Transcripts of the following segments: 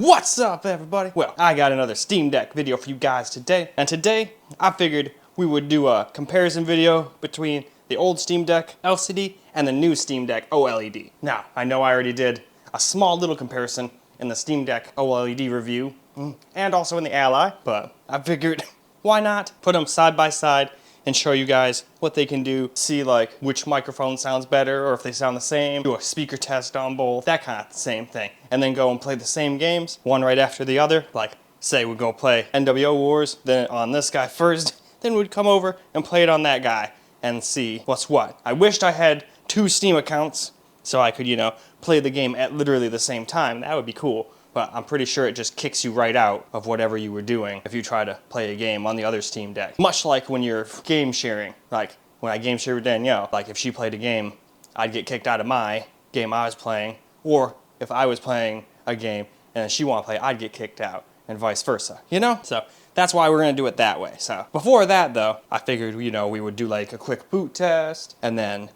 What's up, everybody? Well, I got another Steam Deck video for you guys today, and today I figured we would do a comparison video between the old Steam Deck LCD and the new Steam Deck OLED. Now, I know I already did a small little comparison in the Steam Deck OLED review, and also in the Ally, but I figured why not put them side by side and show you guys what they can do, see like which microphone sounds better or if they sound the same, do a speaker test on both, that kind of same thing. And then go and play the same games, one right after the other. Like, say we go play NWO Wars, then on this guy first, then we'd come over and play it on that guy and see what's what. I wished I had 2 Steam accounts so I could, play the game at literally the same time. That would be cool. But I'm pretty sure it just kicks you right out of whatever you were doing if you try to play a game on the other Steam Deck. Much like when you're game sharing. Like when I game shared with Danielle, like if she played a game, I'd get kicked out of my game I was playing. Or if I was playing a game and she wanted to play, I'd get kicked out and vice versa, So that's why we're gonna do it that way. So before that though, I figured, we would do like a quick boot test and then,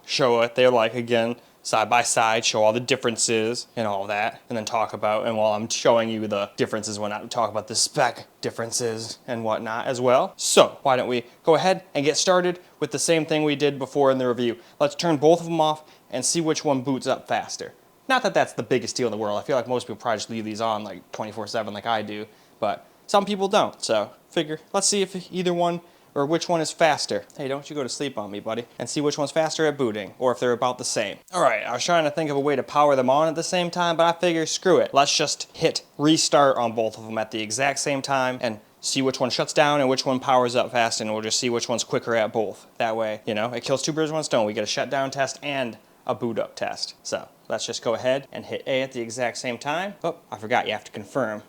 show what they're like again, side by side, show all the differences and all that, and then talk about, and while I'm showing you the differences when I talk about the spec differences and whatnot as well. So why don't we go ahead and get started with the same thing we did before in the review. Let's turn both of them off and see which one boots up faster. Not that that's the biggest deal in the world. I feel like most people probably just leave these on like 24/7 like I do, but some people don't. So figure, let's see if either one or which one is faster. Hey, don't you go to sleep on me, buddy. And see which one's faster at booting, or if they're about the same. All right, I was trying to think of a way to power them on at the same time, but I figure, screw it. Let's just hit restart on both of them at the exact same time and see which one shuts down and which one powers up fast, and we'll just see which one's quicker at both. That way, it kills 2 birds with 1 stone. We get a shutdown test and a boot up test. So let's just go ahead and hit A at the exact same time. Oh, I forgot you have to confirm.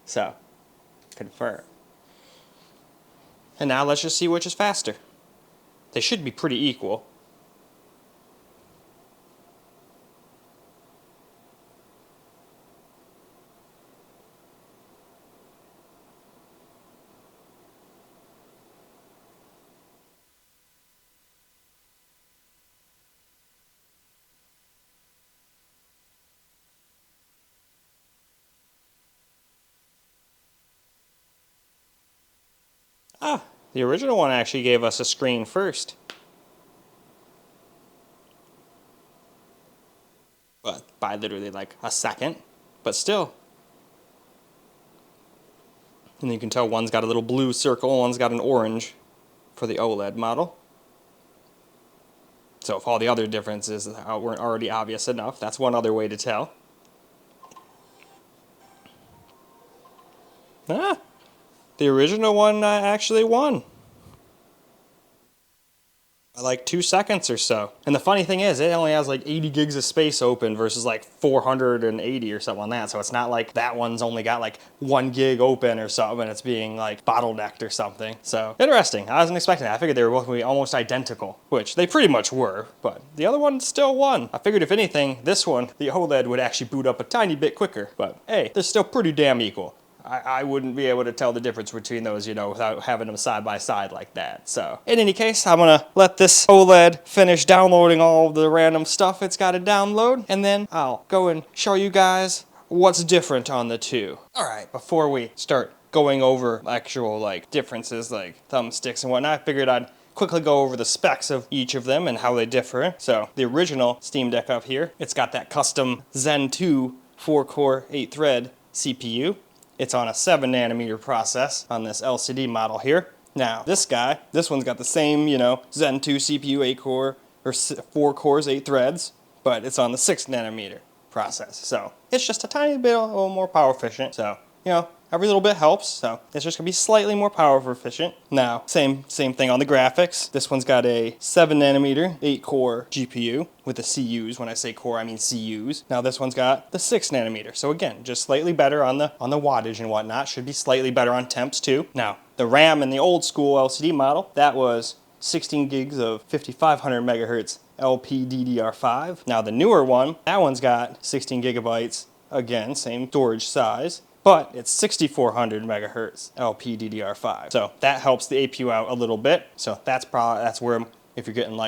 So, confirm. And now let's just see which is faster. They should be pretty equal. The original one actually gave us a screen first. But by literally like a second, but still. And you can tell one's got a little blue circle, one's got an orange for the OLED model. So if all the other differences weren't already obvious enough, that's one other way to tell. The original one actually won. By like 2 seconds or so. And the funny thing is, it only has like 80 gigs of space open versus like 480 or something on that. So it's not like that one's only got like 1 gig open or something and it's being like bottlenecked or something. So interesting. I wasn't expecting that. I figured they were both going to be almost identical, which they pretty much were, but the other one still won. I figured if anything, this one, the OLED, would actually boot up a tiny bit quicker, but hey, they're still pretty damn equal. I wouldn't be able to tell the difference between those, without having them side by side like that. So, in any case, I'm gonna let this OLED finish downloading all the random stuff it's got to download, and then I'll go and show you guys what's different on the two. Alright, before we start going over actual, differences, like thumbsticks and whatnot, I figured I'd quickly go over the specs of each of them and how they differ. So, the original Steam Deck up here, it's got that custom Zen 2 4-core 8-thread CPU. It's on a 7nm process on this LCD model here. Now, this one's got the same, Zen 2 CPU 8-core, or 4 cores, 8 threads, but it's on the 6nm process. So, it's just a tiny bit a little more power efficient. So, every little bit helps. So, it's just gonna be slightly more power efficient. Now, same thing on the graphics. This one's got a 7nm 8-core GPU with the CUs. When I say core, I mean CUs. Now, this one's got the 6nm. So again, just slightly better on the wattage and whatnot. Should be slightly better on temps too. Now, the RAM in the old school LCD model, that was 16 gigs of 5500 megahertz LPDDR5. Now, the newer one, that one's got 16 gigabytes. Again, same storage size, but it's 6400 megahertz LPDDR5. So that helps the APU out a little bit. So that's where, if you're getting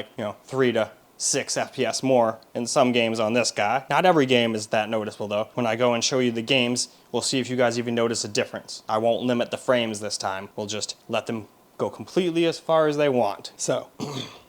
3 to 6 FPS more in some games on this guy. Not every game is that noticeable though. When I go and show you the games, we'll see if you guys even notice a difference. I won't limit the frames this time. We'll just let them go completely as far as they want. So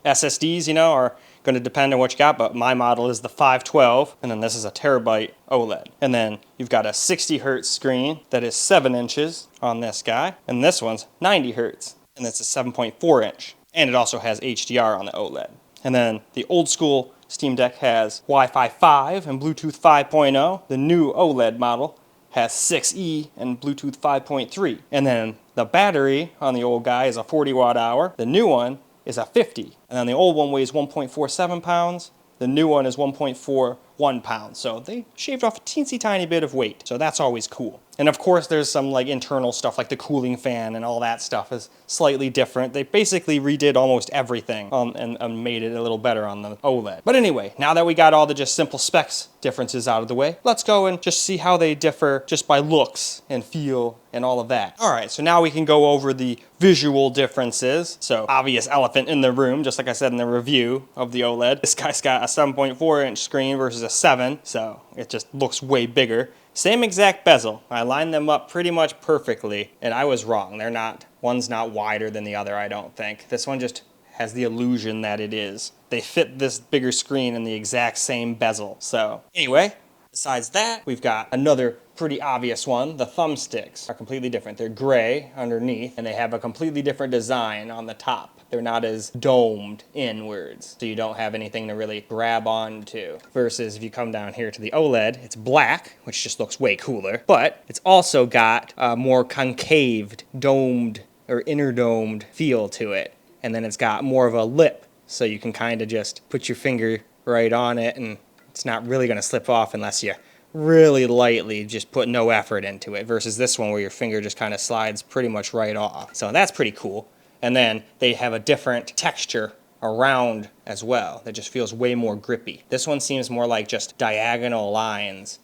SSDs, you know, are going to depend on what you got, but my model is the 512, and then this is a terabyte OLED. And then you've got a 60 hertz screen that is 7 inches on this guy, and this one's 90 hertz, and it's a 7.4 inch. And it also has HDR on the OLED. And then the old school Steam Deck has Wi-Fi 5 and Bluetooth 5.0. The new OLED model has 6E and Bluetooth 5.3. And then the battery on the old guy is a 40 watt hour. The new one is a 50. And then the old one weighs 1.47 pounds. The new one is 1.41 pounds. So they shaved off a teensy tiny bit of weight. So that's always cool. And of course there's some like internal stuff like the cooling fan and all that stuff is slightly different. They basically redid almost everything and made it a little better on the OLED. But anyway, now that we got all the just simple specs differences out of the way, let's go and just see how they differ just by looks and feel and all of that. All right, so now we can go over the visual differences. So obvious elephant in the room, just like I said in the review of the OLED. This guy's got a 7.4 inch screen versus a 7, so it just looks way bigger. Same exact bezel. I lined them up pretty much perfectly, and I was wrong. They're not, one's not wider than the other, I don't think. This one just has the illusion that it is. They fit this bigger screen in the exact same bezel. So anyway, besides that, we've got another pretty obvious one. The thumbsticks are completely different. They're gray underneath, and they have a completely different design on the top. They're not as domed inwards, so you don't have anything to really grab onto. Versus if you come down here to the OLED, it's black, which just looks way cooler, but it's also got a more concaved, domed, or inner domed feel to it. And then it's got more of a lip, so you can kind of just put your finger right on it, and it's not really going to slip off unless you really lightly just put no effort into it, versus this one where your finger just kind of slides pretty much right off. So that's pretty cool. And then they have a different texture around as well that just feels way more grippy. This one seems more like just diagonal lines,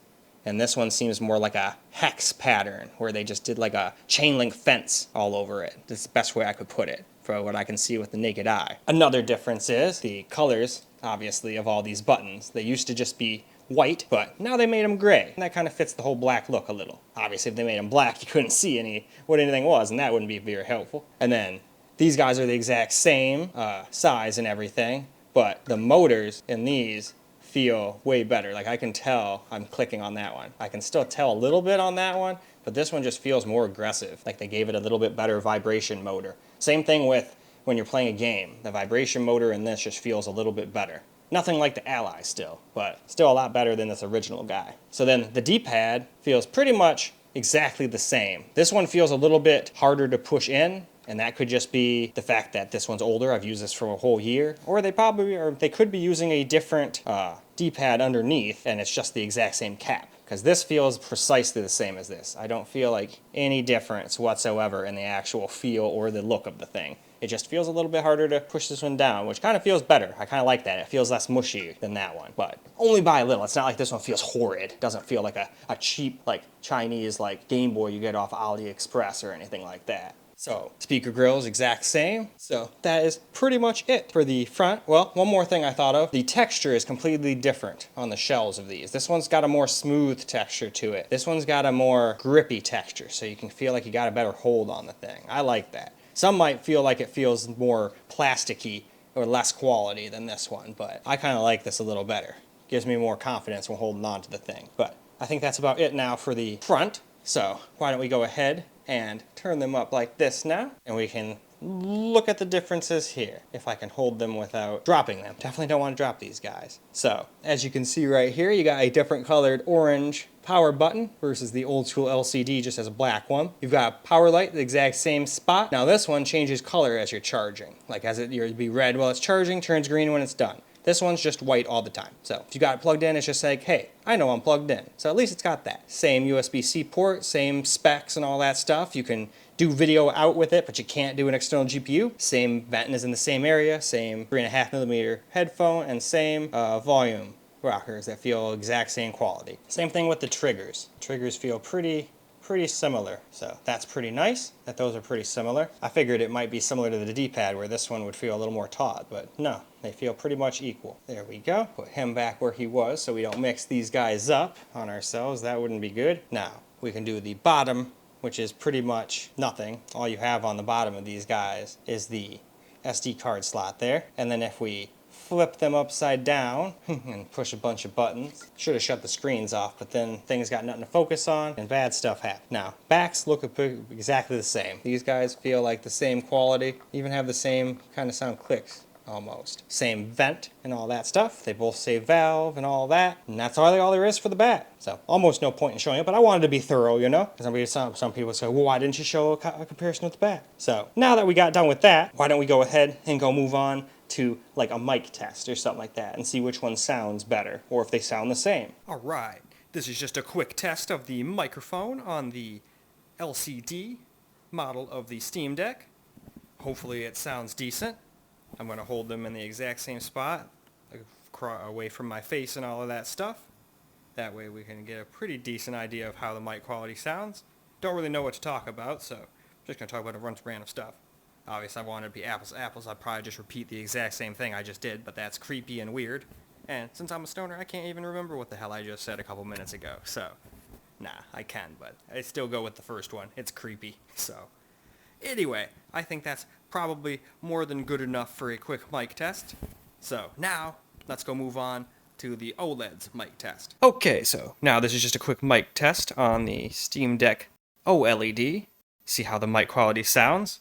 and this one seems more like a hex pattern where they just did like a chain link fence all over it. That's the best way I could put it for what I can see with the naked eye. Another difference is the colors, obviously, of all these buttons. They used to just be white, but now they made them gray. And that kind of fits the whole black look a little. Obviously, if they made them black, you couldn't see what anything was, and that wouldn't be very helpful. And then these guys are the exact same size and everything, but the motors in these feel way better. Like I can tell I'm clicking on that one. I can still tell a little bit on that one, but this one just feels more aggressive. Like they gave it a little bit better vibration motor. Same thing with when you're playing a game. The vibration motor in this just feels a little bit better. Nothing like the Ally still, but still a lot better than this original guy. So then the D-pad feels pretty much exactly the same. This one feels a little bit harder to push in, and that could just be the fact that this one's older. I've used this for a whole year. Or they could be using a different D-pad underneath, and it's just the exact same cap. Because this feels precisely the same as this. I don't feel like any difference whatsoever in the actual feel or the look of the thing. It just feels a little bit harder to push this one down, which kind of feels better. I kind of like that. It feels less mushy than that one, but only by a little. It's not like this one feels horrid. It doesn't feel like a cheap, like Chinese, like Game Boy you get off AliExpress or anything like that. So, speaker grills, exact same. So, that is pretty much it for the front. Well, one more thing I thought of. The texture is completely different on the shells of these. This one's got a more smooth texture to it. This one's got a more grippy texture, so you can feel like you got a better hold on the thing. I like that. Some might feel like it feels more plasticky or less quality than this one, but I kind of like this a little better. Gives me more confidence when holding on to the thing. But I think that's about it now for the front. So, why don't we go ahead and turn them up like this now, and we can look at the differences here, if I can hold them without dropping them. Definitely don't want to drop these guys. So, as you can see right here, you got a different colored orange power button versus the old school LCD just has a black one. You've got a power light, the exact same spot. Now this one changes color as you're charging. Like as you'll be red while it's charging, turns green when it's done. This one's just white all the time. So if you got it plugged in, it's just like, hey, I know I'm plugged in. So at least it's got that. Same USB-C port, same specs and all that stuff. You can do video out with it, but you can't do an external GPU. Same venting is in the same area, same 3.5mm headphone, and same volume rockers that feel exact same quality. Same thing with the triggers. Triggers feel pretty pretty similar. So that's pretty nice that those are pretty similar. I figured it might be similar to the D-pad where this one would feel a little more taut, but no, they feel pretty much equal. There we go. Put him back where he was so we don't mix these guys up on ourselves. That wouldn't be good. Now, we can do the bottom, which is pretty much nothing. All you have on the bottom of these guys is the SD card slot there. And then if we flip them upside down and push a bunch of buttons. Should have shut the screens off, but then things got nothing to focus on and bad stuff happened. Now, backs look exactly the same. These guys feel like the same quality, even have the same kind of sound clicks. Almost. Same vent and all that stuff. They both say valve and all that. And that's all there is for the back. So almost no point in showing it, but I wanted to be thorough, you know? Because some people say, well, why didn't you show a comparison with the back? So now that we got done with that, why don't we go ahead and go move on to like a mic test or something like that and see which one sounds better or if they sound the same. All right. This is just a quick test of the microphone on the LCD model of the Steam Deck. Hopefully it sounds decent. I'm going to hold them in the exact same spot, away from my face and all of that stuff. That way we can get a pretty decent idea of how the mic quality sounds. Don't really know what to talk about, so I'm just going to talk about a bunch of random stuff. Obviously, I wanted to be apples to apples. I'd probably just repeat the exact same thing I just did, but that's creepy and weird. And since I'm a stoner, I can't even remember what the hell I just said a couple minutes ago. So, nah, I can, but I still go with the first one. It's creepy, so... Anyway, I think that's probably more than good enough for a quick mic test. So now, let's go move on to the OLED's mic test. Okay, so now this is just a quick mic test on the Steam Deck OLED. See how the mic quality sounds.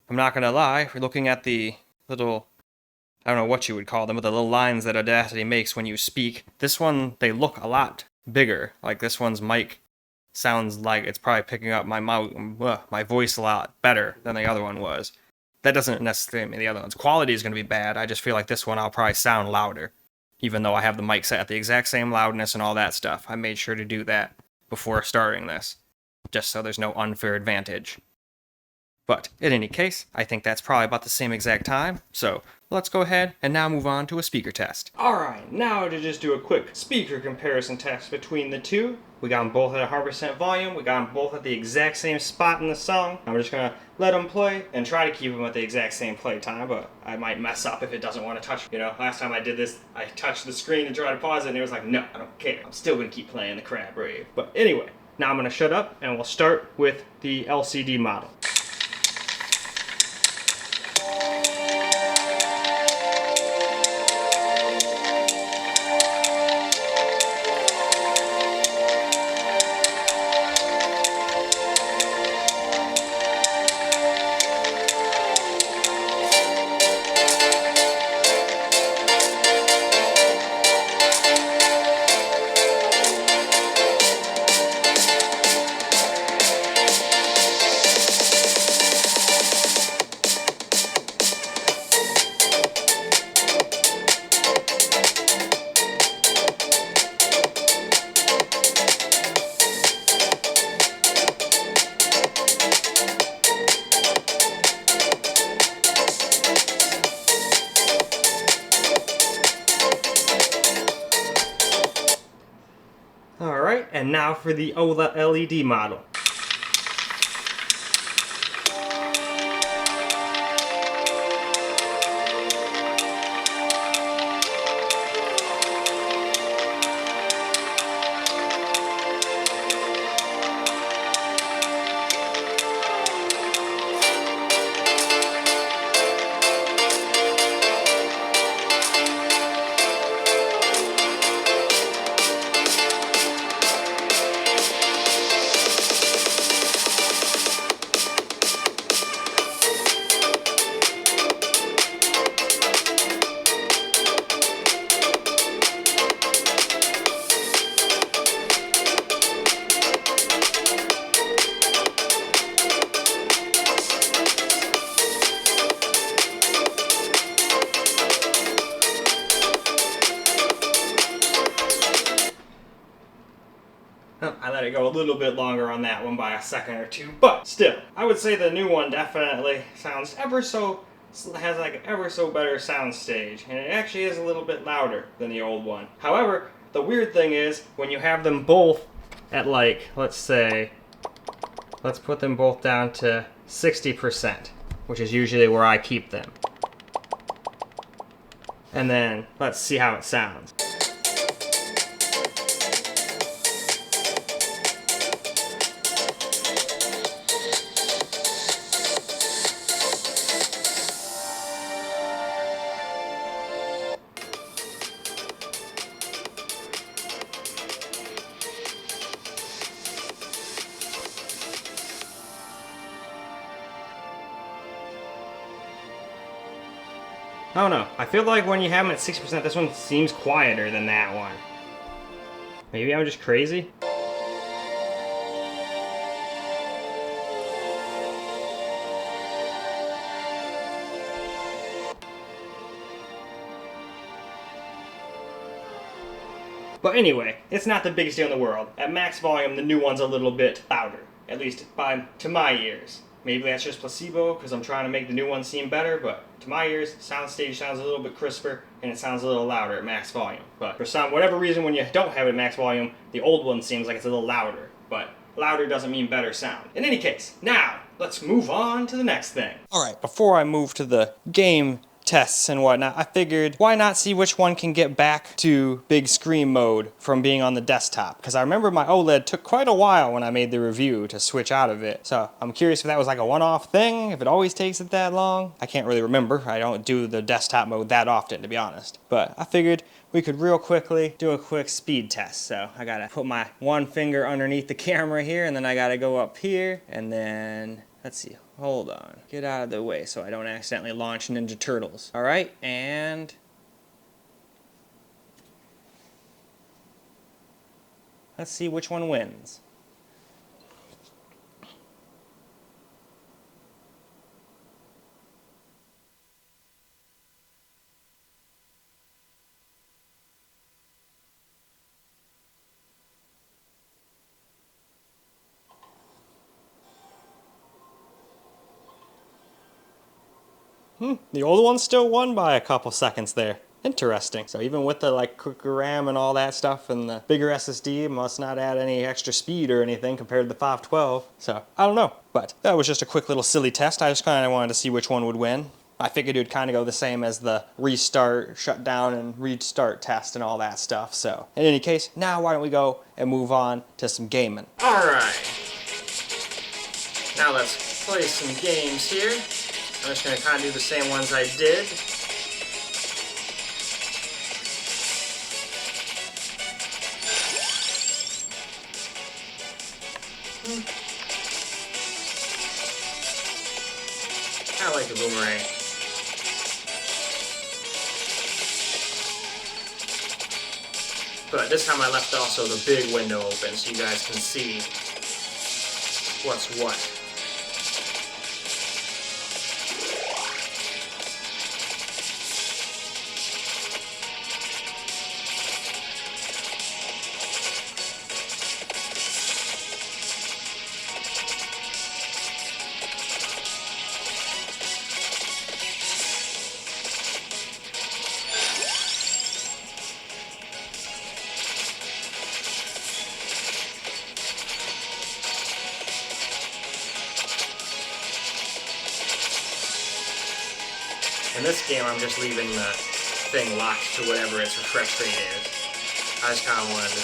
I'm not gonna lie, if you're looking at the little, I don't know what you would call them, but the little lines that Audacity makes when you speak, this one, they look a lot bigger. Like this one's mic sounds like it's probably picking up my voice a lot better than the other one was. That doesn't necessarily mean the other one's quality is going to be bad. I just feel like this one I'll probably sound louder, even though I have the mic set at the exact same loudness and all that stuff. I made sure to do that before starting this, just so there's no unfair advantage. But in any case, I think that's probably about the same exact time, so let's go ahead and now move on to a speaker test. Alright, now to just do a quick speaker comparison test between the two. We got them both at 100% volume, we got them both at the exact same spot in the song. I'm just going to let them play and try to keep them at the exact same play time, but I might mess up if it doesn't want to touch. You know, last time I did this, I touched the screen and tried to pause it and it was like, no, I don't care. I'm still going to keep playing the crab rave. But anyway, now I'm going to shut up and we'll start with the LCD model. Alright, and now for the OLED model. I let it go a little bit longer on that one by a second or two, but still, I would say the new one definitely sounds has like ever so better sound stage, and it actually is a little bit louder than the old one. However, the weird thing is, when you have them both at like, let's say, Let's put them both down to 60%, which is usually where I keep them. And then let's see how it sounds. I don't know. I feel like when you have them at 60%, this one seems quieter than that one. Maybe I'm just crazy? But anyway, it's not the biggest deal in the world. At max volume, the new one's a little bit louder. At least to my ears. Maybe that's just placebo, because I'm trying to make the new one seem better, but to my ears, soundstage sounds a little bit crisper, and it sounds a little louder at max volume. But for whatever reason, when you don't have it at max volume, the old one seems like it's a little louder. But louder doesn't mean better sound. In any case, now, let's move on to the next thing. Alright, before I move to the game tests and whatnot, I figured why not see which one can get back to big screen mode from being on the desktop, because I remember my OLED took quite a while when I made the review to switch out of it. So I'm curious if that was like a one-off thing, if it always takes it that long. I can't really remember. I don't do the desktop mode that often, to be honest. But I figured we could real quickly do a quick speed test. So I gotta put my one finger underneath the camera here, and then I gotta go up here, and then let's see. Hold on. Get out of the way so I don't accidentally launch Ninja Turtles. All right, and let's see which one wins. The old one still won by a couple seconds there. Interesting. So even with the quicker RAM and all that stuff and the bigger SSD, it must not add any extra speed or anything compared to the 512. So I don't know. But that was just a quick little silly test. I just kind of wanted to see which one would win. I figured it would kind of go the same as the restart, shut down, and restart test and all that stuff. So in any case, now why don't we go and move on to some gaming. Alright. Now let's play some games here. I'm just going to kind of do the same ones I did. I like the boomerang. But this time I left also the big window open so you guys can see what's what. In this game, I'm just leaving the thing locked to whatever its refresh rate is. I just kind of wanted to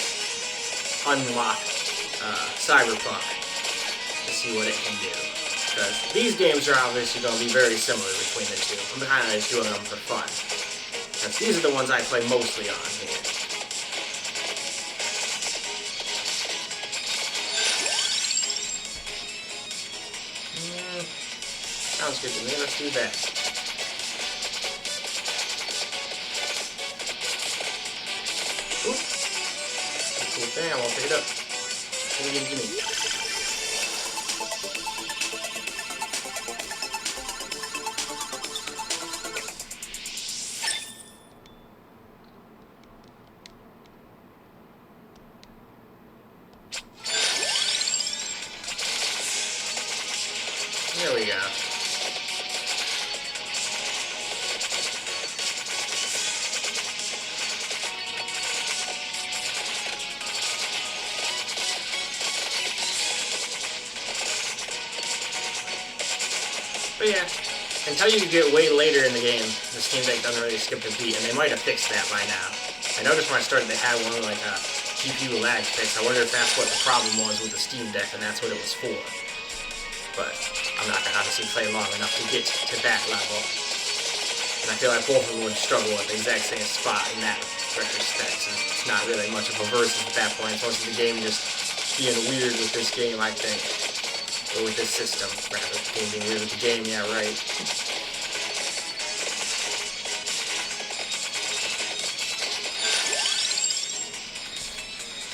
unlock Cyberpunk to see what it can do. Because these games are obviously going to be very similar between the two. I'm kind of just doing them for fun. Because these are the ones I play mostly on here. Sounds good to me. Let's do that. Cool thing, I won't pick it up. Gimme. There we go. But yeah, until you get way later in the game, the Steam Deck doesn't really skip a beat, and they might have fixed that by now. I noticed when I started they had one like a GPU lag fix. I wonder if that's what the problem was with the Steam Deck, and that's what it was for. But I'm not gonna obviously play long enough to get to that level. And I feel like both of them would struggle at the exact same spot in that retrospect. So it's not really much of a versus at that point. It's mostly the game just being weird with this game, I think. Or with this system, rather. The game being weird with the game, yeah, right.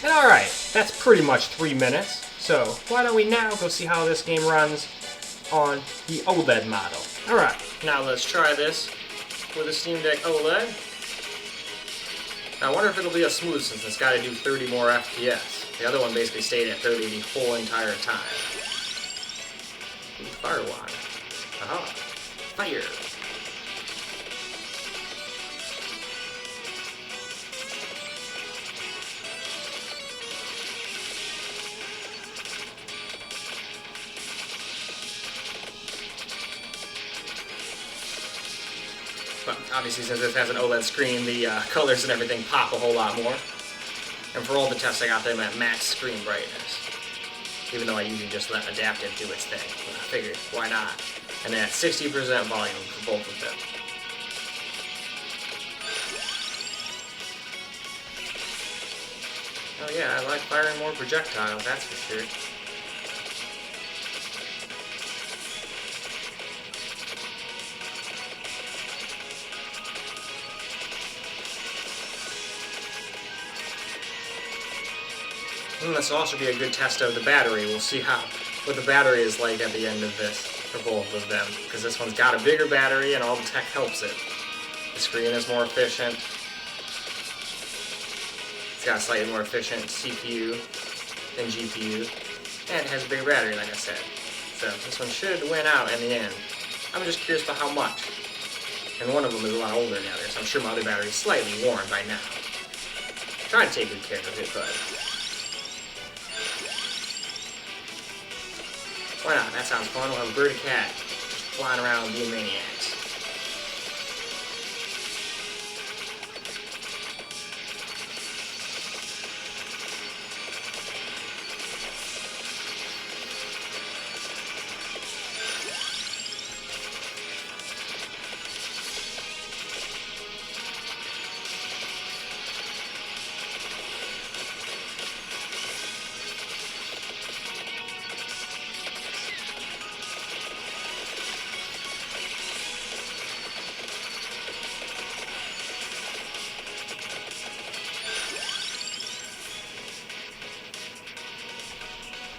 And alright, that's pretty much 3 minutes. So, why don't we now go see how this game runs on the OLED model. Alright, now let's try this with the Steam Deck OLED. Now, I wonder if it'll be as smooth since it's got to do 30 more FPS. The other one basically stayed at 30 the whole entire time. Ooh, fire wand. Aha. Fire. But obviously, since this has an OLED screen, the colors and everything pop a whole lot more. And for all the tests, I got them at max screen brightness. Even though I usually just let Adaptive do its thing. But I figured, why not? And at 60% volume for both of them. Oh yeah, I like firing more projectiles, that's for sure. And this will also be a good test of the battery. We'll see what the battery is like at the end of this for both of them. Because this one's got a bigger battery and all the tech helps it. The screen is more efficient. It's got a slightly more efficient CPU than GPU. And it has a bigger battery, like I said. So this one should win out in the end. I'm just curious about how much. And one of them is a lot older than the other, so I'm sure my other battery is slightly worn by now. Try to take good care of it, but why not? That sounds fun. We'll have a bird and cat just flying around being maniacs.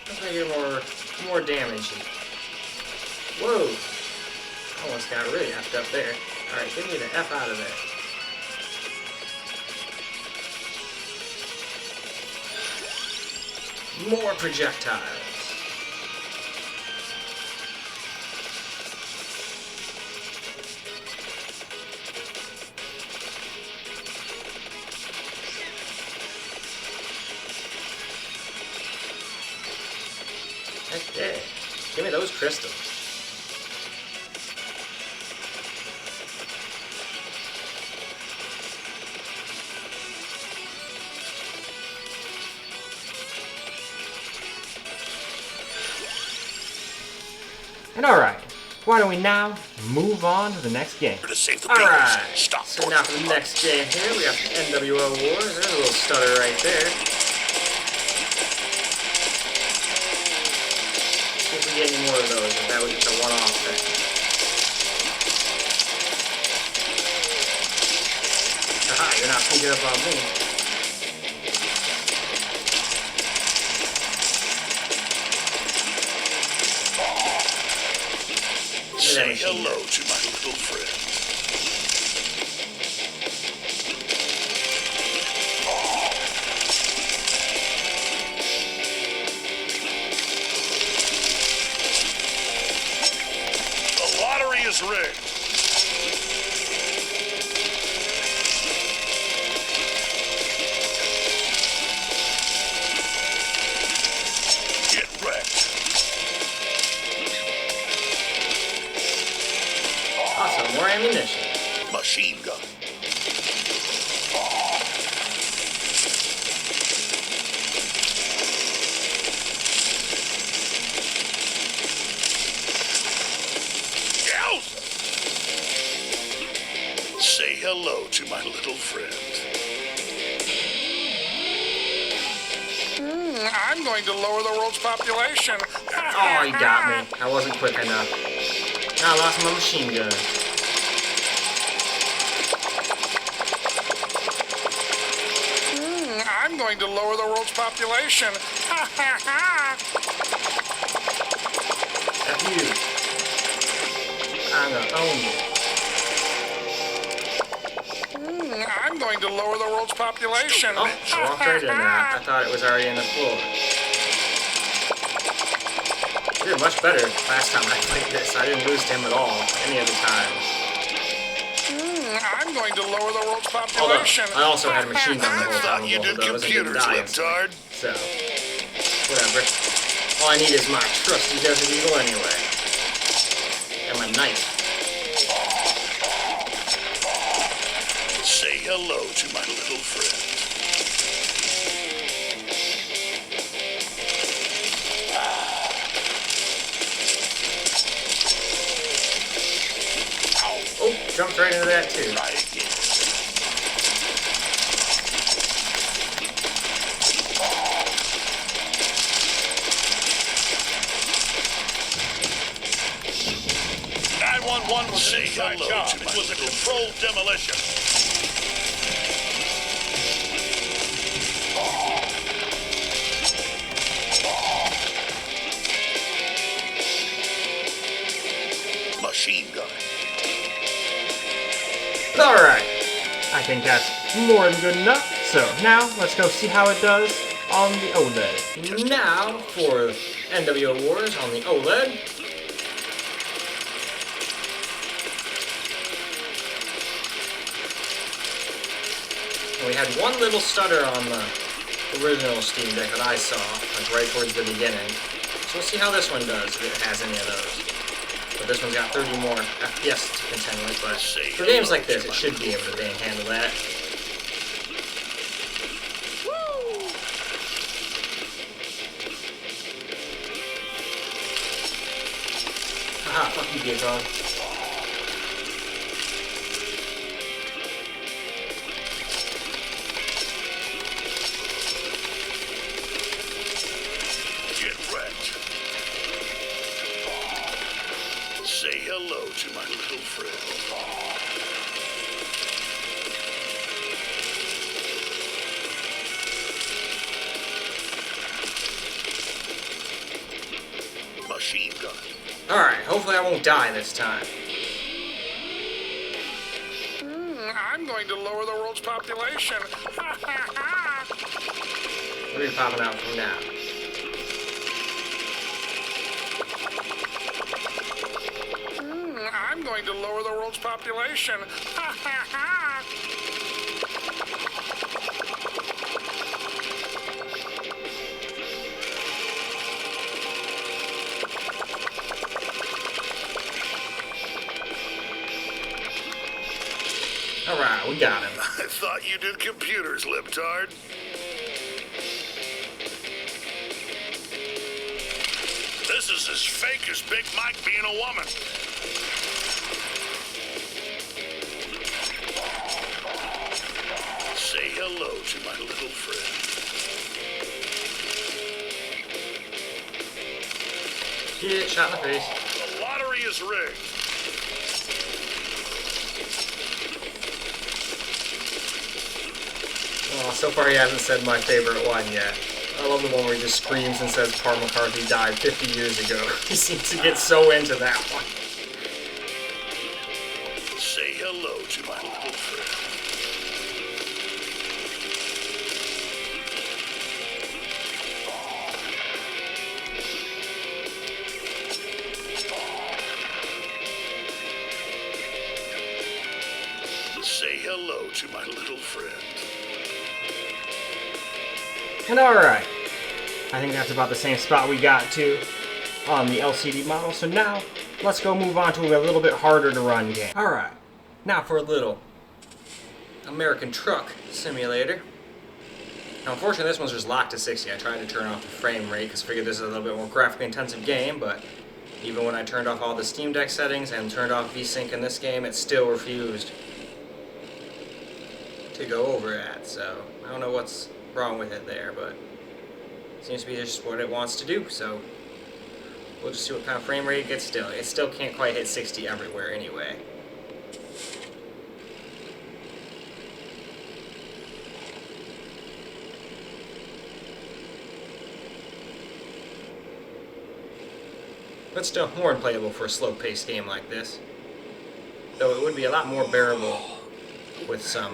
Let's make it more damage. Whoa! Almost got really effed up there. Alright, get me the F out of there. More projectiles. Okay, give me those crystals. And alright, why don't we now move on to the next game? Alright, so now for the next game here, we got the NWO Wars. There's a little stutter right there. See if we get any more of those, if that was just a one-off thing. Aha, you're not sneaking up on me. Say hello to my little friend. The lottery is rigged. Get wrecked. ammunition. Machine gun. Yowza! Say hello to my little friend. I'm going to lower the world's population. Oh, he got me. I wasn't quick enough. I lost my machine gun. I'm going to lower the world's population. F you. I'm gonna own you. I'm going to lower the world's population. Oh, I walked right in that. I thought it was already in the floor. I did much better last time I played this. I didn't lose to him at all, any of the time. I'm going to lower the world's Although, population. I also had a machine gun the whole time. Thought you with did both of those and didn't computers, die libtard. So, whatever. All I need is my trusty Desert Eagle anyway. And my knife. Say hello to my little friend. Oh, jumped right into that too. Try again. One was an inside job. It was a controlled demolition. Machine gun. Alright. I think that's more than good enough. So, now, let's go see how it does on the OLED. Now, for NWO Wars on the OLED. We had one little stutter on the original Steam Deck that I saw, like right towards the beginning. So we'll see how this one does, if it has any of those. But this one's got 30 more FPS to contend with, but for games like this, it should be able to handle that. Haha, fuck you, Gizon. Say hello to my little friend. Machine gun. Alright, hopefully I won't die this time. I'm going to lower the world's population. What are you popping out from now? I'm going to lower the world's population. Alright, we got him. I thought you did computers, libtard. This is as fake as Big Mike being a woman. Say hello to my little friend. Get shot in the face. The lottery is rigged. Oh, so far he hasn't said my favorite one yet. I love the one where he just screams and says Paul McCarthy died 50 years ago. He seems to get so into that one. Say hello to my little friend. Say hello to my little friend. And alright, I think that's about the same spot we got to on the LCD model. So now, let's go move on to a little bit harder to run game. Alright, Now for a little American truck simulator. Now unfortunately this one's just locked to 60. I tried to turn off the frame rate because I figured this is a little bit more graphically intensive game, but even when I turned off all the Steam Deck settings and turned off VSync in this game, it still refused to go over at. So I don't know what's wrong with it there, but it seems to be just what it wants to do. So we'll just see what kind of frame rate it gets still. It still can't quite hit 60 everywhere anyway. But still, more than playable for a slow-paced game like this. Though it would be a lot more bearable with some,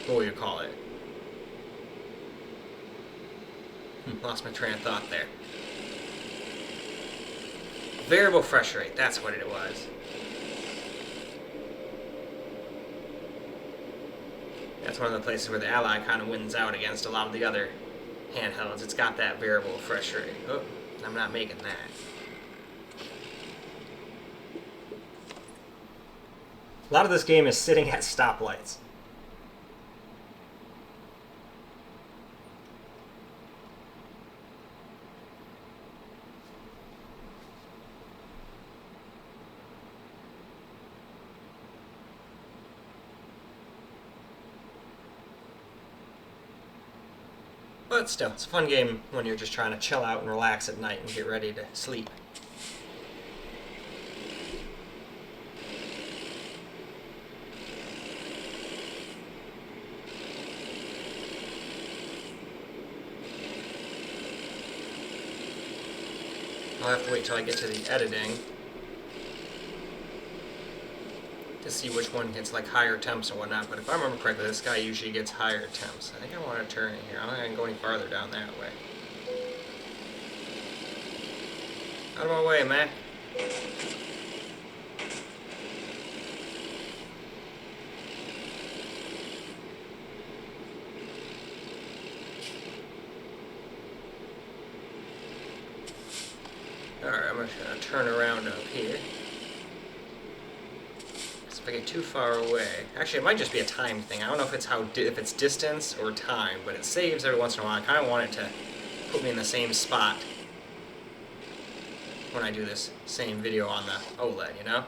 what would you call it? Lost my train of thought there. Variable fresh rate, that's what it was. That's one of the places where the Ally kind of wins out against a lot of the other handhelds. It's got that variable fresh rate. Oh. I'm not making that. A lot of this game is sitting at stoplights. But still, it's a fun game when you're just trying to chill out and relax at night and get ready to sleep. I'll have to wait till I get to the editing to see which one gets like higher temps and whatnot, but if I remember correctly, this guy usually gets higher temps. I think I want to turn it here. I'm not going to go any farther down that way. Out of my way, man. Alright, I'm just going to turn around up here. If I get too far away, actually it might just be a time thing. I don't know if it's if it's distance or time, but it saves every once in a while. I kind of want it to put me in the same spot when I do this same video on the OLED, you know?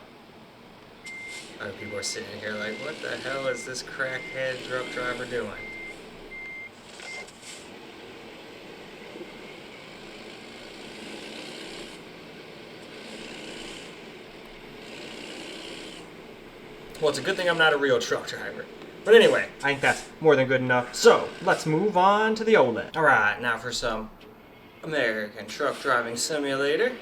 Other people are sitting here like, what the hell is this crackhead truck driver doing? Well, it's a good thing I'm not a real truck driver. But anyway, I think that's more than good enough. So, let's move on to the OLED. Alright, now for some American Truck Driving Simulator.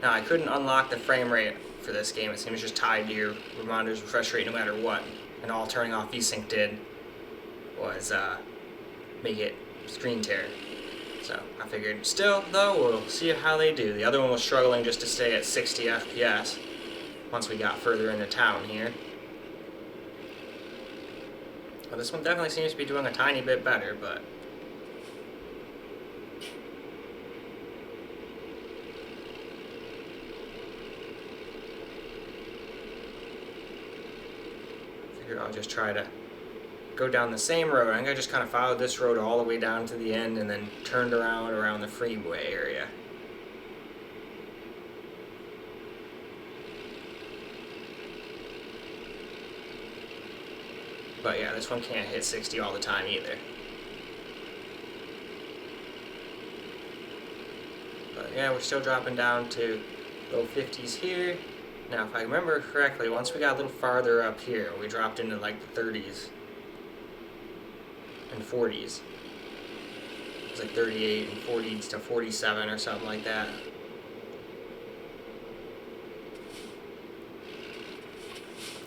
Now, I couldn't unlock the frame rate for this game. It seems just tied to your monitor's refresh rate no matter what. And all turning off VSync did was make it screen tear. So, I figured, still, though, we'll see how they do. The other one was struggling just to stay at 60 FPS. Once we got further into town here. Well, this one definitely seems to be doing a tiny bit better, but I figure I'll just try to go down the same road. I think I just kind of followed this road all the way down to the end and then turned around the freeway area. But yeah, this one can't hit 60 all the time either. But yeah, we're still dropping down to low 50s here. Now, if I remember correctly, once we got a little farther up here, we dropped into like the 30s and 40s. It's like 38 and 40s to 47 or something like that.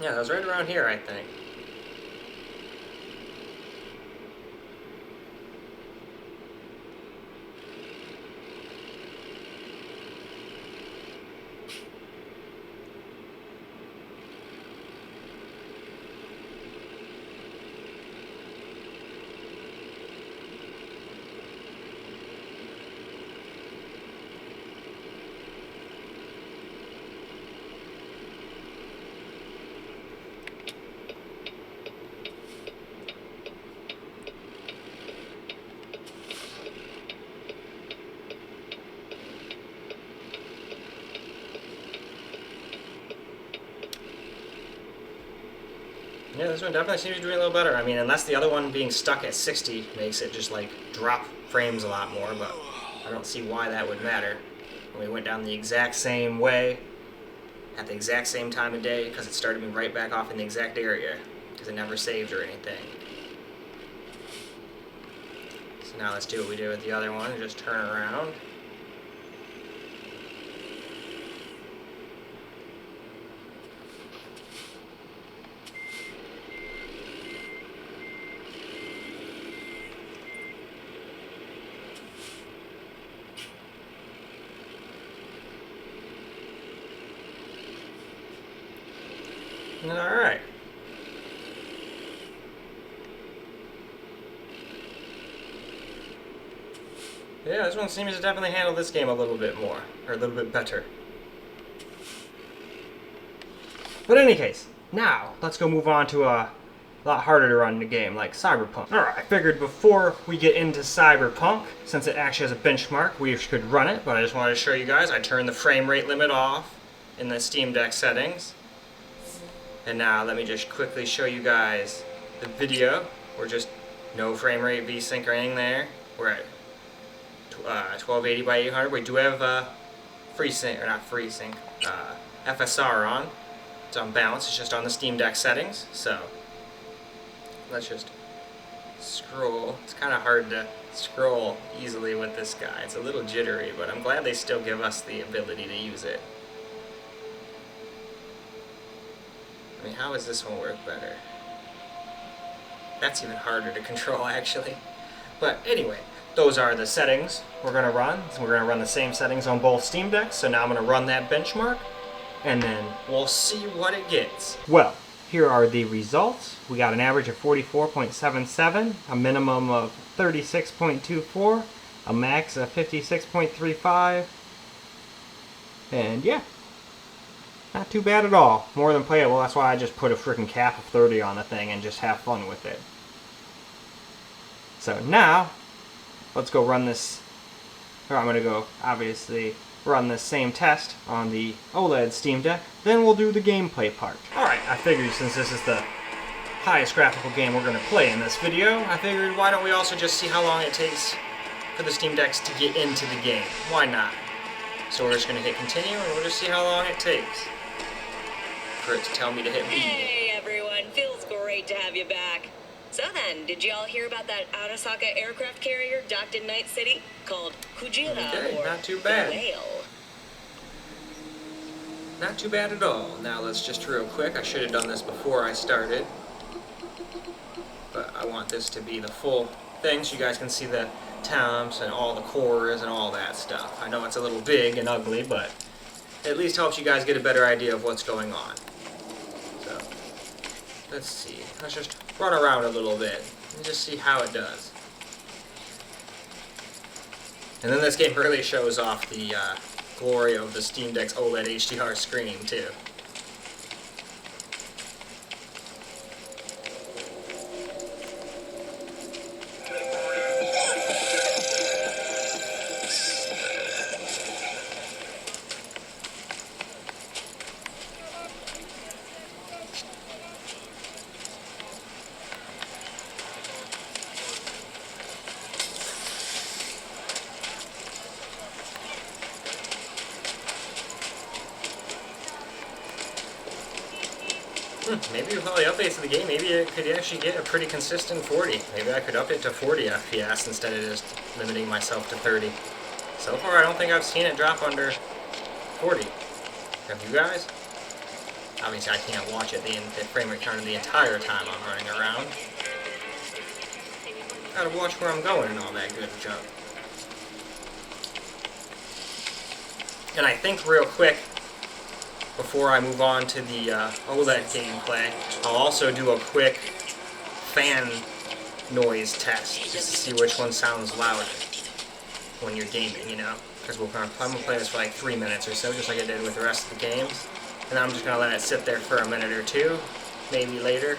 Yeah, that was right around here, I think. Yeah, this one definitely seems to be doing a little better. I mean, unless the other one being stuck at 60 makes it just like drop frames a lot more, but I don't see why that would matter. We went down the exact same way at the exact same time of day because it started me right back off in the exact area because it never saved or anything. So now let's do what we did with the other one, just turn around. Alright. Yeah, this one seems to definitely handle this game a little bit more, or a little bit better. But in any case, now, let's go move on to a lot harder to run the game, like Cyberpunk. Alright, I figured before we get into Cyberpunk, since it actually has a benchmark, we could run it, but I just wanted to show you guys, I turned the frame rate limit off in the Steam Deck settings. And now let me just quickly show you guys the video. We're just no frame rate VSync or anything there. We're at 1280 by 800. We do have FreeSync, or not FreeSync, FSR on. It's on balance. It's just on the Steam Deck settings. So let's just scroll. It's kind of hard to scroll easily with this guy. It's a little jittery, but I'm glad they still give us the ability to use it. I mean, how does this one work better? That's even harder to control, actually. But anyway, those are the settings we're going to run. So we're going to run the same settings on both Steam Decks. So now I'm going to run that benchmark, and then we'll see what it gets. Well, here are the results. We got an average of 44.77, a minimum of 36.24, a max of 56.35, and yeah. Not too bad at all. More than playable. That's why I just put a freaking cap of 30 on the thing and just have fun with it. So now, let's go run this. Or I'm going to go, obviously, run this same test on the OLED Steam Deck. Then we'll do the gameplay part. Alright, I figured since this is the highest graphical game we're going to play in this video, I figured why don't we also just see how long it takes for the Steam Decks to get into the game. Why not? So we're just going to hit continue and we'll just see how long it takes for it to tell me to hit B. Hey everyone, feels great to have you back. So then, did y'all hear about that Arasaka aircraft carrier docked in Night City called Kujira Okay, or not too bad. the Whale? Not too bad at all. Now let's just real quick, I should have done this before I started, but I want this to be the full thing so you guys can see the temps and all the cores and all that stuff. I know it's a little big and ugly, but it at least helps you guys get a better idea of what's going on. So, let's see. Let's just run around a little bit and just see how it does. And then this game really shows off the glory of the Steam Deck's OLED HDR screen, too. Maybe with all the updates of the game, maybe it could actually get a pretty consistent 40. Maybe I could up it to 40 FPS instead of just limiting myself to 30. So far, I don't think I've seen it drop under 40. Have you guys? Obviously, I can't watch it, the frame rate counter the entire time I'm running around. Gotta watch where I'm going and all that good junk. And I think real quick, before I move on to the OLED gameplay, I'll also do a quick fan noise test, just to see which one sounds louder when you're gaming, you know? Because I'm going to play this for like 3 minutes or so, just like I did with the rest of the games. And I'm just going to let it sit there for a minute or two, maybe later.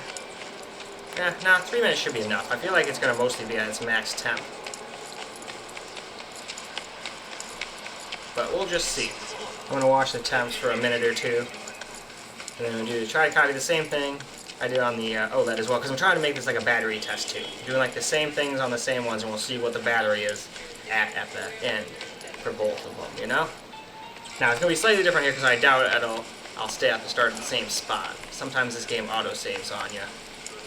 Nah, 3 minutes should be enough. I feel like it's going to mostly be at its max temp. But we'll just see. I'm going to watch the temps for a minute or two. And then I'm going to try to copy the same thing I did on the OLED as well, because I'm trying to make this like a battery test too. Doing like the same things on the same ones, and we'll see what the battery is at the end for both of them, you know? Now, it's going to be slightly different here, because I doubt I'll stay at the start at the same spot. Sometimes this game auto-saves on you,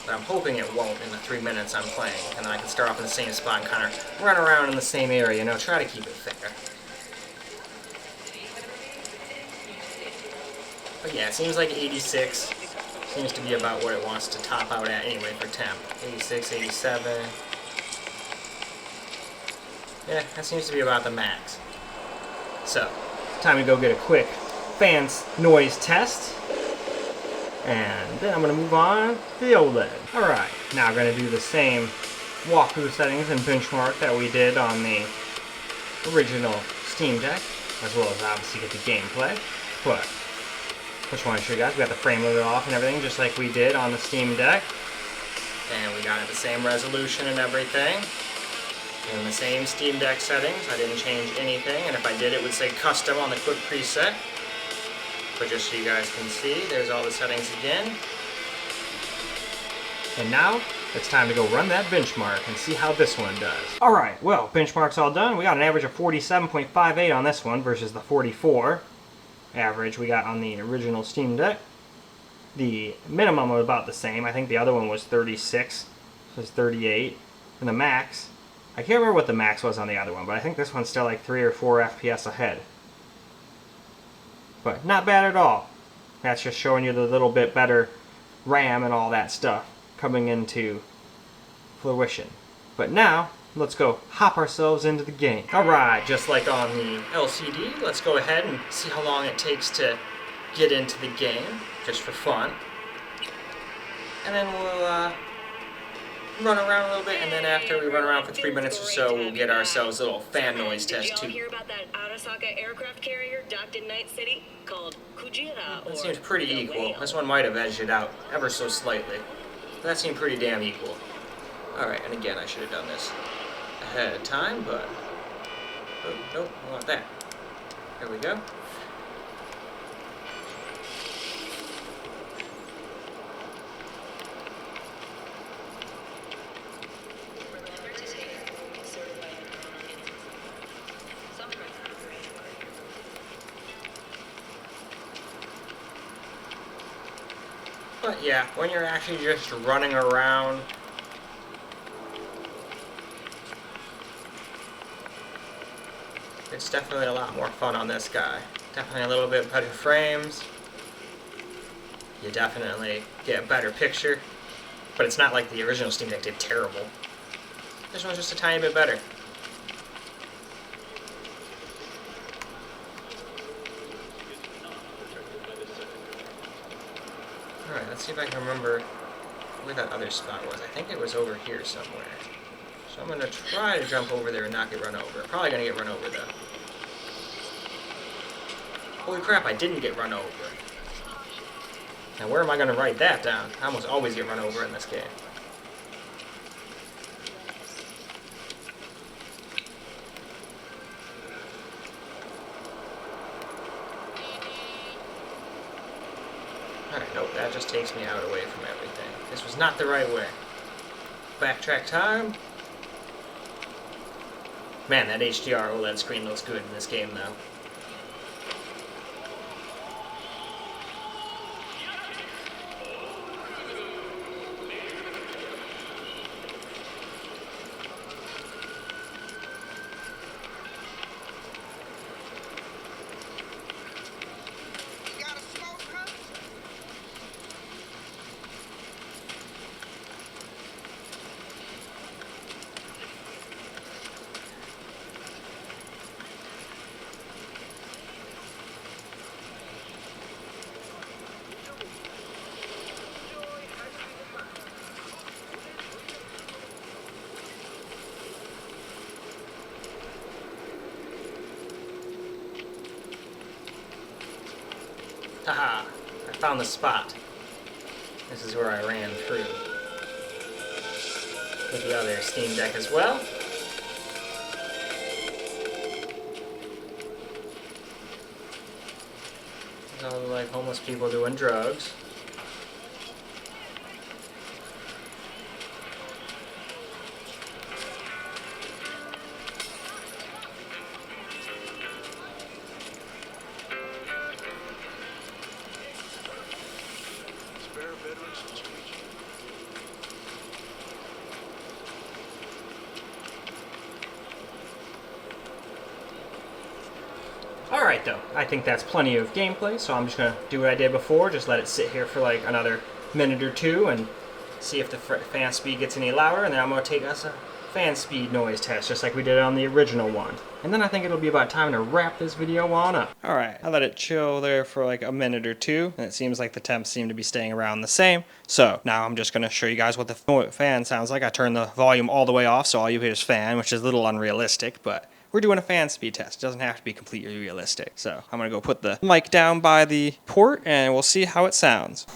but I'm hoping it won't in the 3 minutes I'm playing, and then I can start off in the same spot and kind of run around in the same area, you know, try to keep it fair. But yeah, it seems like 86 seems to be about what it wants to top out at anyway for temp. 86, 87. Yeah, that seems to be about the max. So, time to go get a quick fans noise test. And then I'm going to move on to the OLED. Alright, now I'm going to do the same walkthrough settings and benchmark that we did on the original Steam Deck, as well as obviously get the gameplay. But, just want to show you guys, we got the frame limit off and everything, just like we did on the Steam Deck. And we got it the same resolution and everything. In the same Steam Deck settings, I didn't change anything, and if I did, it would say custom on the quick preset. But just so you guys can see, there's all the settings again. And now, it's time to go run that benchmark and see how this one does. Alright, well, benchmark's all done. We got an average of 47.58 on this one versus the 44 average we got on the original Steam Deck. The minimum was about the same. I think the other one was 36, so it's 38. And the max, I can't remember what the max was on the other one, but I think this one's still like 3 or 4 FPS ahead. But not bad at all. That's just showing you the little bit better RAM and all that stuff coming into fruition. But now, let's go hop ourselves into the game. Alright, just like on the LCD, let's go ahead and see how long it takes to get into the game, just for fun. And then we'll run around a little bit, and then after we run around for 3 minutes or so, we'll get ourselves a little fan noise test too. Did y'all hear about that Arasaka aircraft carrier docked in Night City called Kujira? That seems pretty equal. This one might have edged it out ever so slightly. But that seemed pretty damn equal. Alright, and again, I should have done this ahead of time, but... Oh, nope, I want that. There we go. But yeah, when you're actually just running around, it's definitely a lot more fun on this guy. Definitely a little bit better frames. You definitely get a better picture, but it's not like the original Steam Deck did terrible. This one's just a tiny bit better. Alright, let's see if I can remember where that other spot was. I think it was over here somewhere. So I'm going to try to jump over there and not get run over. Probably going to get run over though. Holy crap, I didn't get run over. Now where am I going to write that down? I almost always get run over in this game. Alright, nope, that just takes me out away from everything. This was not the right way. Backtrack time. Man, that HDR OLED screen looks good in this game, though. Haha, I found the spot. This is where I ran through. With the other Steam Deck as well. There's all the like homeless people doing drugs. Alright though, I think that's plenty of gameplay, so I'm just going to do what I did before, just let it sit here for like another minute or two and see if the fan speed gets any louder, and then I'm going to take us a fan speed noise test, just like we did on the original one. And then I think it'll be about time to wrap this video on up. Alright, I let it chill there for like a minute or two, and it seems like the temps seem to be staying around the same. So now I'm just going to show you guys what the fan sounds like. I turned the volume all the way off, so all you hear is fan, which is a little unrealistic, but we're doing a fan speed test. It doesn't have to be completely realistic. So I'm going to go put the mic down by the port, and we'll see how it sounds.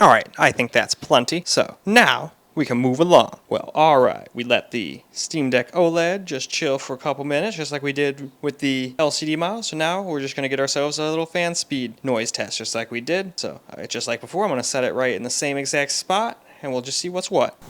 Alright, I think that's plenty. So now we can move along. Well, alright, we let the Steam Deck OLED just chill for a couple minutes, just like we did with the LCD model. So now we're just going to get ourselves a little fan speed noise test, just like we did. So just like before, I'm going to set it right in the same exact spot, and we'll just see what's what.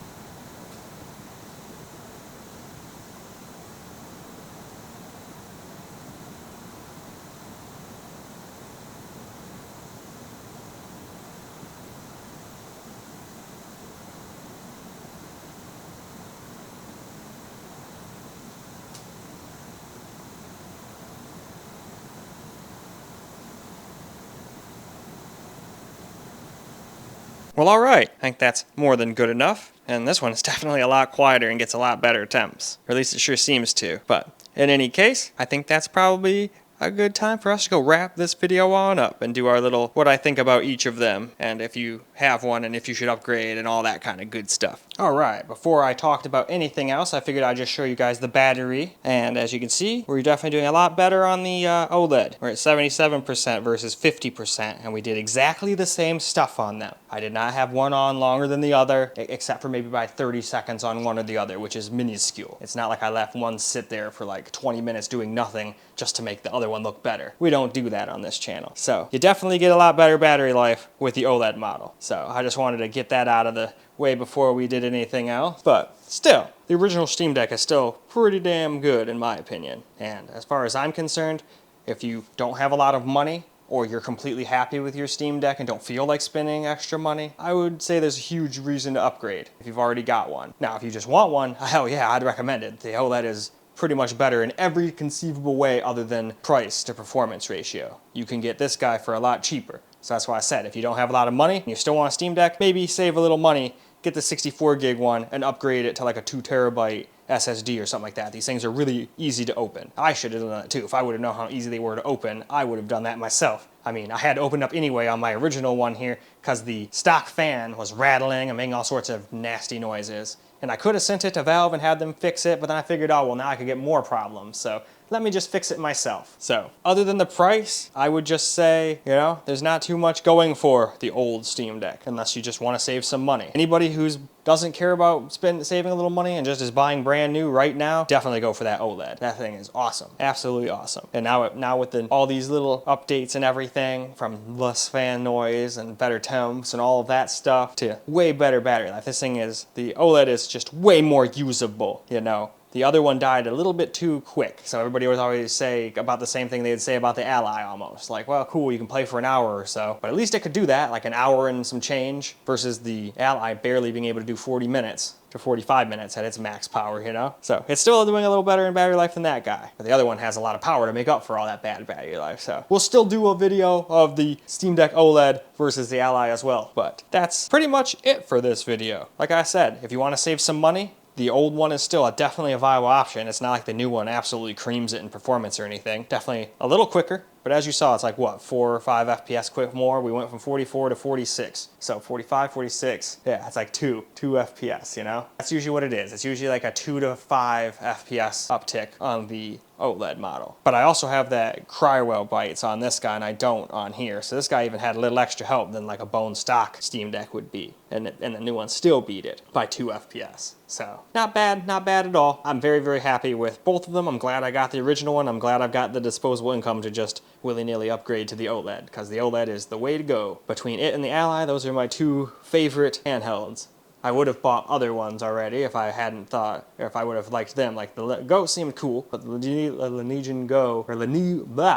Well, alright, I think that's more than good enough, and this one is definitely a lot quieter and gets a lot better temps. Or at least it sure seems to. But in any case, I think that's probably a good time for us to go wrap this video on up and do our little what I think about each of them, and if you have one and if you should upgrade and all that kind of good stuff. Alright, before I talked about anything else, I figured I'd just show you guys the battery, and as you can see, we're definitely doing a lot better on the OLED. We're at 77% versus 50%, and we did exactly the same stuff on them. I did not have one on longer than the other, except for maybe by 30 seconds on one or the other, which is minuscule. It's not like I left one sit there for like 20 minutes doing nothing just to make the other one look better. We don't do that on this channel. So you definitely get a lot better battery life with the OLED model. So I just wanted to get that out of the way before we did anything else. But still, the original Steam Deck is still pretty damn good in my opinion. And as far as I'm concerned, if you don't have a lot of money, or you're completely happy with your Steam Deck and don't feel like spending extra money, I would say there's a huge reason to upgrade if you've already got one. Now, if you just want one, hell yeah, I'd recommend it. The OLED is pretty much better in every conceivable way other than price to performance ratio. You can get this guy for a lot cheaper. So that's why I said, if you don't have a lot of money and you still want a Steam Deck, maybe save a little money, get the 64 gig one and upgrade it to like a 2 terabyte SSD or something like that. These things are really easy to open. I should have done that too. If I would have known how easy they were to open, I would have done that myself. I mean, I had to open up anyway on my original one here because the stock fan was rattling and making all sorts of nasty noises. And I could have sent it to Valve and had them fix it, but then I figured, oh, well, now I could get more problems. So let me just fix it myself. So other than the price, I would just say, you know, there's not too much going for the old Steam Deck unless you just want to save some money. Anybody who doesn't care about saving a little money and just is buying brand new right now, definitely go for that OLED. That thing is awesome. Absolutely awesome. And now with all these little updates and everything, from less fan noise and better temps and all of that stuff to way better battery life. This thing is, the OLED is just way more usable, you know. The other one died a little bit too quick, so everybody would always say about the same thing they'd say about the Ally almost. Like, well, cool, you can play for an hour or so, but at least it could do that, like an hour and some change, versus the Ally barely being able to do 40 minutes to 45 minutes at its max power, you know? So it's still doing a little better in battery life than that guy, but the other one has a lot of power to make up for all that bad battery life, so we'll still do a video of the Steam Deck OLED versus the Ally as well, but that's pretty much it for this video. Like I said, if you want to save some money, the old one is still definitely a viable option. It's not like the new one absolutely creams it in performance or anything. Definitely a little quicker, but as you saw, it's like what, 4 or 5 FPS quick more. We went from 44 to 46. So 45, 46, yeah, it's like 2 FPS, you know? That's usually what it is. It's usually like a 2 to 5 FPS uptick on the OLED model. But I also have that Crywell bytes on this guy and I don't on here. So this guy even had a little extra help than like a bone stock Steam Deck would be. And the new one still beat it by 2 FPS. So not bad at all. I'm very, very happy with both of them. I'm glad I got the original one. I'm glad I've got the disposable income to just willy-nilly upgrade to the OLED, because the OLED is the way to go. Between it and the Ally, those are my 2 favorite handhelds. I would have bought other ones already if I hadn't thought, or if I would have liked them. Like the Go seemed cool, but the Legion Go, or Lenovo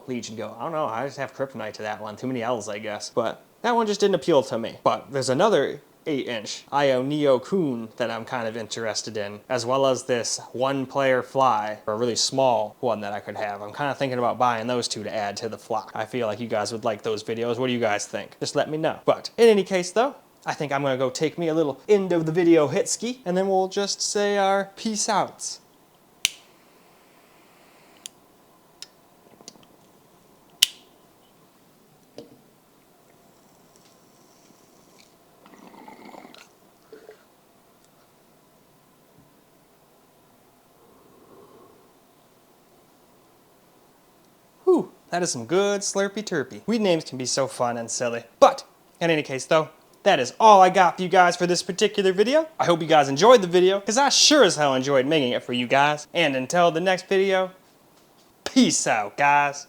Legion Go, I don't know, I just have kryptonite to that one. Too many L's, I guess. But that one just didn't appeal to me. But there's another 8-inch IO Neo Kun that I'm kind of interested in, as well as this one-player fly, or a really small one that I could have. I'm kind of thinking about buying those two to add to the flock. I feel like you guys would like those videos. What do you guys think? Just let me know. But in any case though, I think I'm gonna go take me a little end of the video hit ski, and then we'll just say our peace outs. Whew, that is some good slurpy turpy. Weed names can be so fun and silly. But, in any case though, that is all I got for you guys for this particular video. I hope you guys enjoyed the video, because I sure as hell enjoyed making it for you guys. And until the next video, peace out, guys.